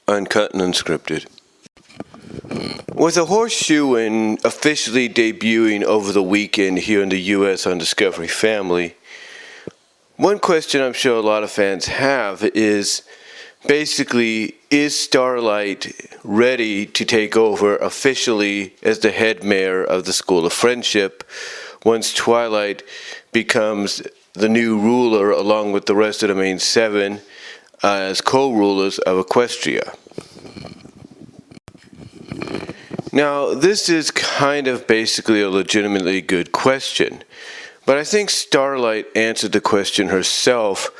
Uncut and Unscripted. With a horseshoeing officially debuting over the weekend here in the U.S. on Discovery Family, one question I'm sure a lot of fans have is basically, is Starlight ready to take over officially as the head mare of the School of Friendship once Twilight becomes the new ruler along with the rest of the main seven as co-rulers of Equestria? Now, this is kind of basically a legitimately good question, but I think Starlight answered the question herself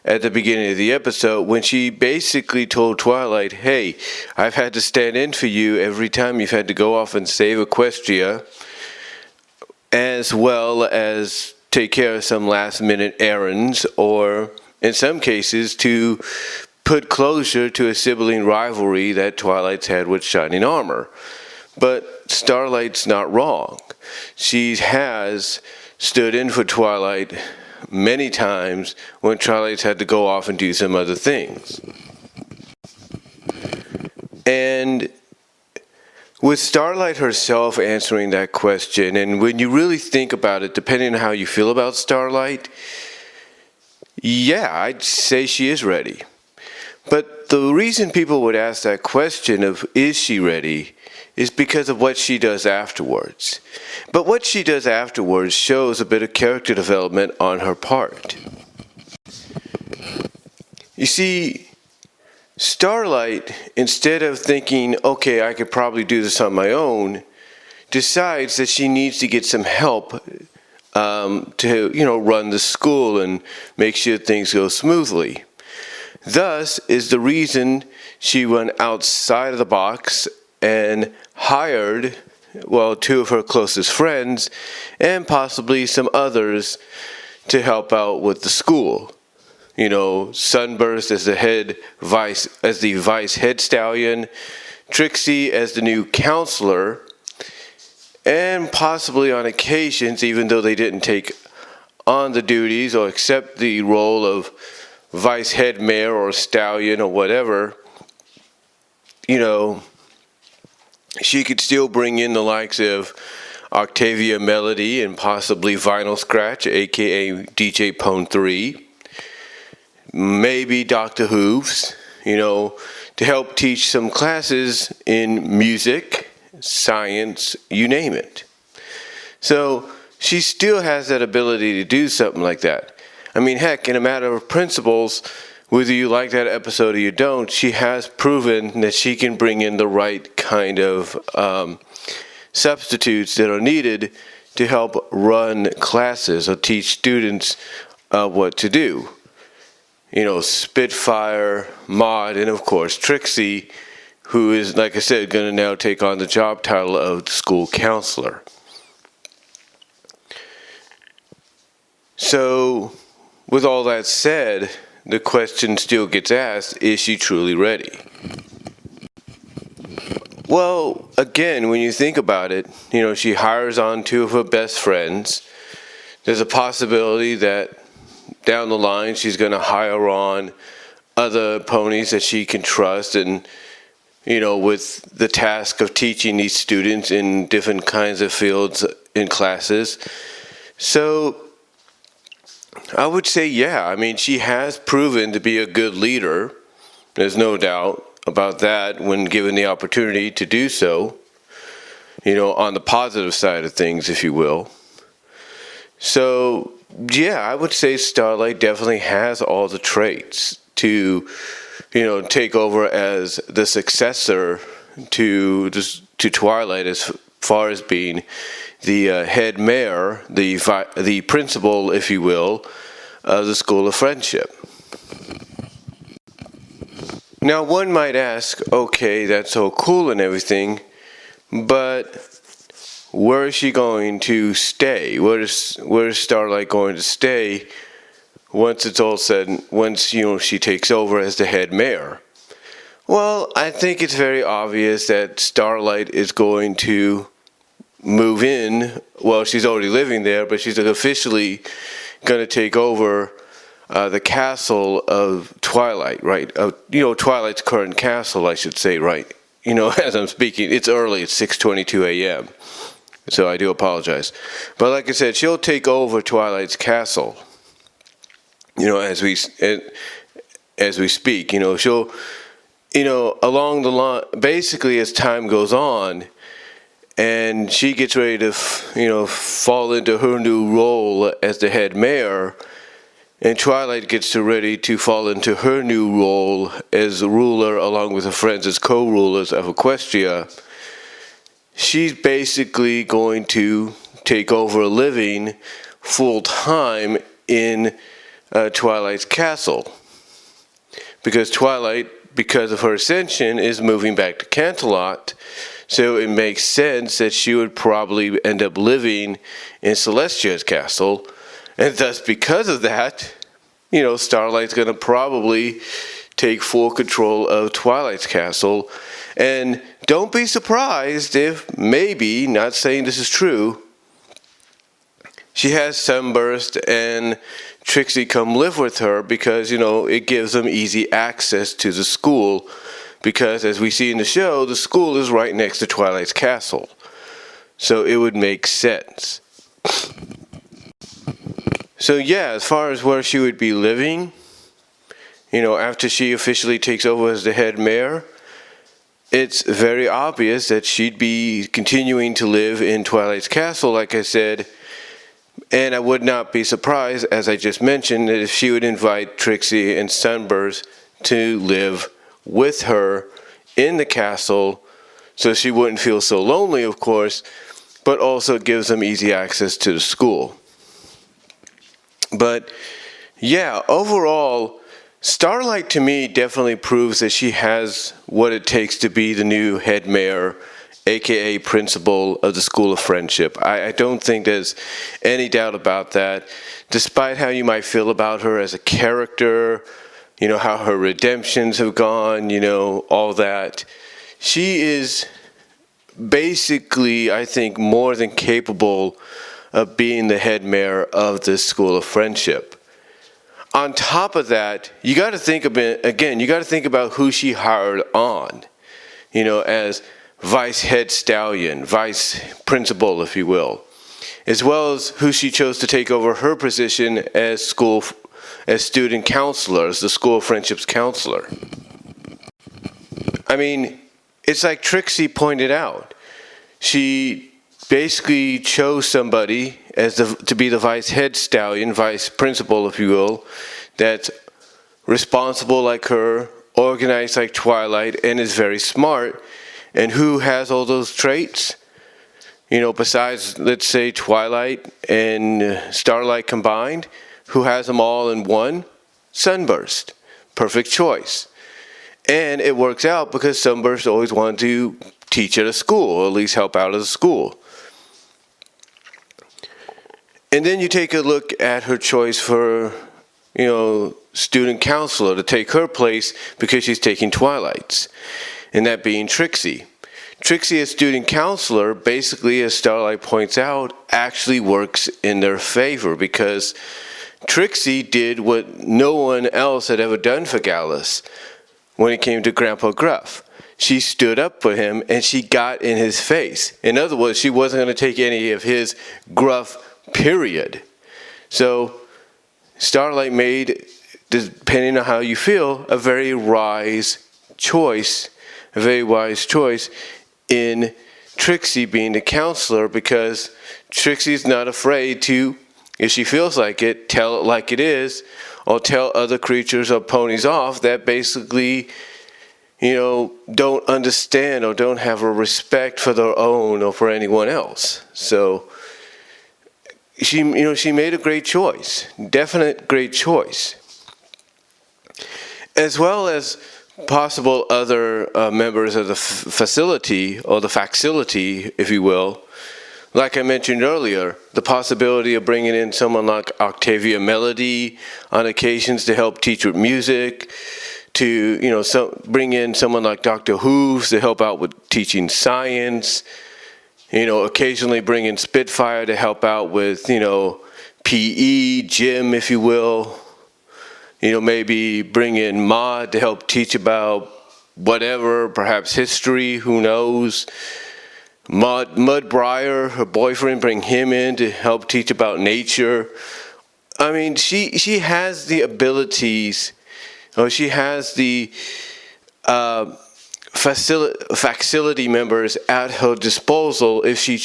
at the beginning of the episode when she basically told Twilight, hey, I've had to stand in for you every time you've had to go off and save Equestria, as well as take care of some last-minute errands, or in some cases to put closure to a sibling rivalry that Twilight's had with Shining Armor. But Starlight's not wrong. She has stood in for Twilight many times when Twilight's had to go off and do some other things. And with Starlight herself answering that question, and when you really think about it, depending on how you feel about Starlight, yeah, I'd say she is ready. But the reason people would ask that question of, is she ready, is because of what she does afterwards. But what she does afterwards shows a bit of character development on her part. You see, Starlight, instead of thinking, okay, I could probably do this on my own, decides that she needs to get some help to run the school and make sure things go smoothly. Thus is the reason she went outside of the box and hired, two of her closest friends and possibly some others to help out with the school. Sunburst as the vice head stallion, Trixie as the new counselor, and possibly on occasions, even though they didn't take on the duties or accept the role of vice head mare or stallion or whatever, she could still bring in the likes of Octavia Melody and possibly Vinyl Scratch, aka DJ Pone 3, maybe Dr. Hooves, to help teach some classes in music, science, you name it. So she still has that ability to do something like that. I mean, heck, in a matter of principles, whether you like that episode or you don't, she has proven that she can bring in the right kind of substitutes that are needed to help run classes or teach students what to do. Spitfire, Maud, and of course Trixie, who is, like I said, going to now take on the job title of school counselor. So, with all that said, the question still gets asked, is she truly ready? Well, again, when you think about it, she hires on two of her best friends. There's a possibility that down the line she's going to hire on other ponies that she can trust and, with the task of teaching these students in different kinds of fields in classes. So I would say, yeah. I mean, she has proven to be a good leader. There's no doubt about that when given the opportunity to do so, on the positive side of things, if you will. So, yeah, I would say Starlight definitely has all the traits to, take over as the successor to Twilight as far as being the head mare, the principal, if you will, of the School of Friendship. Now, one might ask, okay, that's so cool and everything, but where is she going to stay? Where is Starlight going to stay once it's all said, once, she takes over as the head mare? Well, I think it's very obvious that Starlight is going to move in. Well, she's already living there, but she's officially going to take over the castle of Twilight, right? Twilight's current castle, I should say, right? As I'm speaking, it's early. It's 6:22 a.m. So I do apologize. But like I said, she'll take over Twilight's castle. As we speak, she'll, along the line, basically as time goes on, and she gets ready to, fall into her new role as the head mayor, and Twilight gets ready to fall into her new role as a ruler, along with her friends as co-rulers of Equestria. She's basically going to take over a living full-time in Twilight's castle. Because Twilight, because of her ascension, is moving back to Canterlot, so it makes sense that she would probably end up living in Celestia's castle. And thus, because of that, Starlight's going to probably take full control of Twilight's castle. And don't be surprised if maybe, not saying this is true, she has Sunburst and Trixie come live with her because, it gives them easy access to the school. Because as we see in the show, the school is right next to Twilight's castle. So it would make sense. So yeah, as far as where she would be living, after she officially takes over as the head mayor, it's very obvious that she'd be continuing to live in Twilight's castle, like I said. And I would not be surprised, as I just mentioned, that if she would invite Trixie and Sunburst to live with her in the castle, so she wouldn't feel so lonely, of course, but also gives them easy access to the school. But yeah, overall, Starlight to me definitely proves that she has what it takes to be the new head mayor, aka principal of the School of Friendship. I don't think there's any doubt about that. Despite how you might feel about her as a character, how her redemptions have gone, all that. She is basically, I think, more than capable of being the head mayor of this School of Friendship. On top of that, you got to think about who she hired on, as vice head stallion, vice principal, if you will, as well as who she chose to take over her position as student counselor, as the School of Friendship's counselor. I mean, it's like Trixie pointed out. She basically chose somebody to be the vice head stallion, vice principal, if you will, that's responsible like her, organized like Twilight, and is very smart. And who has all those traits? Besides, let's say, Twilight and Starlight combined, who has them all in one? Sunburst. Perfect choice. And it works out because Sunburst always wanted to teach at a school, or at least help out at a school. And then you take a look at her choice for, student counselor to take her place because she's taking Twilight's, and that being Trixie. Trixie as student counselor, basically, as Starlight points out, actually works in their favor because Trixie did what no one else had ever done for Gallus when it came to Grandpa Gruff. She stood up for him and she got in his face. In other words, she wasn't going to take any of his gruff, period. So Starlight made, depending on how you feel, a very wise choice in Trixie being the counselor, because Trixie's not afraid to, if she feels like it, tell it like it is, or tell other creatures or ponies off that basically, don't understand or don't have a respect for their own or for anyone else. So she made a great choice, definite great choice. As well as possible other members of the facility, or the facility, if you will. Like I mentioned earlier, the possibility of bringing in someone like Octavia Melody on occasions to help teach with music, to bring in someone like Dr. Hooves to help out with teaching science, occasionally bring in Spitfire to help out with, PE, gym, if you will. maybe bring in Maud to help teach about whatever, perhaps history, who knows. Mudbriar, her boyfriend, bring him in to help teach about nature. I mean, she has the abilities, or she has the facility members at her disposal if she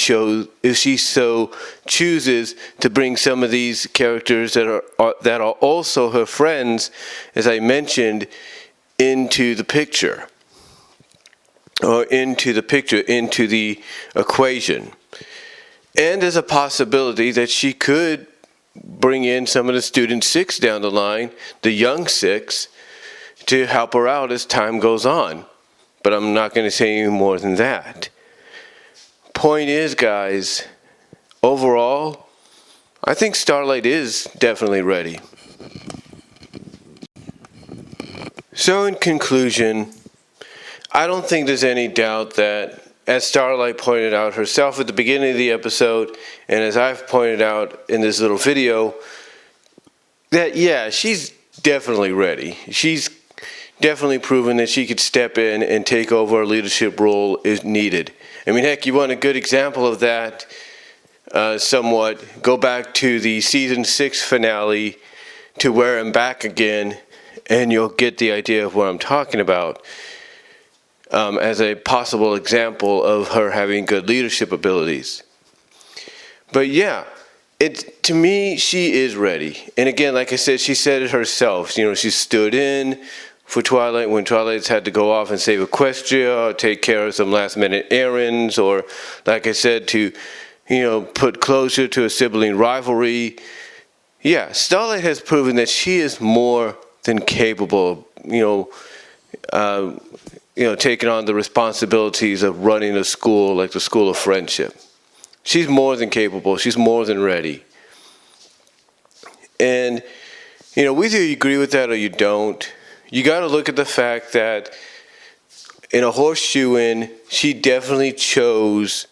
so chooses to bring some of these characters that are also her friends, as I mentioned, into the picture. Into the equation. And there's a possibility that she could bring in some of the student six down the line, the young six, to help her out as time goes on. But I'm not going to say any more than that. Point is, guys, overall, I think Starlight is definitely ready. So in conclusion, I don't think there's any doubt that, as Starlight pointed out herself at the beginning of the episode, and as I've pointed out in this little video, that yeah, she's definitely ready. She's definitely proven that she could step in and take over a leadership role if needed. I mean, heck, you want a good example of that somewhat. Go back to the season 6 finale, To Where I'm Back Again, and you'll get the idea of what I'm talking about. As a possible example of her having good leadership abilities. But yeah, to me, she is ready. And again, like I said, she said it herself. She stood in for Twilight when Twilight's had to go off and save Equestria, or take care of some last minute errands, or like I said, to, put closure to a sibling rivalry. Yeah, Starlight has proven that she is more than capable, taking on the responsibilities of running a school like the School of Friendship. She's more than capable. She's more than ready. And, whether you agree with that or you don't, you got to look at the fact that in a horseshoe-in, she definitely chose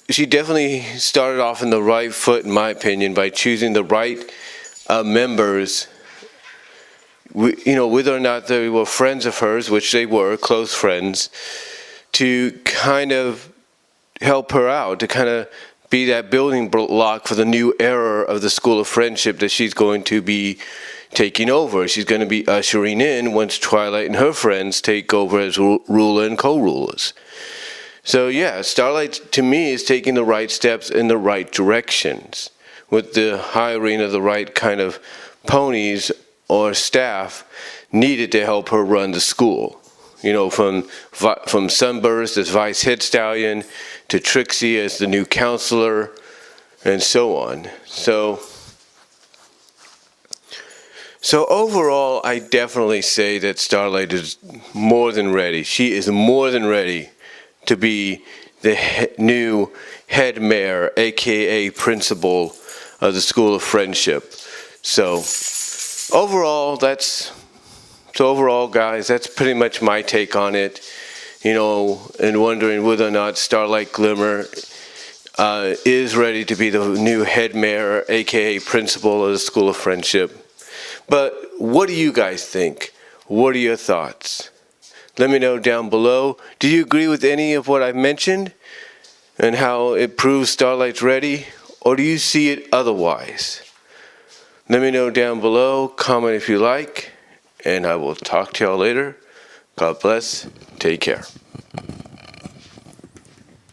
she definitely started off in the right foot, in my opinion, by choosing the right members. Whether or not they were friends of hers, which they were, close friends, to kind of help her out, to kind of be that building block for the new era of the School of Friendship that she's going to be taking over. She's going to be ushering in once Twilight and her friends take over as ruler and co-rulers. So yeah, Starlight, to me, is taking the right steps in the right directions with the hiring of the right kind of ponies or staff needed to help her run the school. From Sunburst as vice head stallion to Trixie as the new counselor, and so on. So overall, I definitely say that Starlight is more than ready. She is more than ready to be the new HeadMare, aka Principal of the School of Friendship. So overall, guys, that's pretty much my take on it. And wondering whether or not Starlight Glimmer is ready to be the new HeadMare, aka Principal of the School of Friendship. But what do you guys think? What are your thoughts? Let me know down below. Do you agree with any of what I've mentioned and how it proves Starlight's ready? Or do you see it otherwise? Let me know down below. Comment if you like. And I will talk to y'all later. God bless. Take care.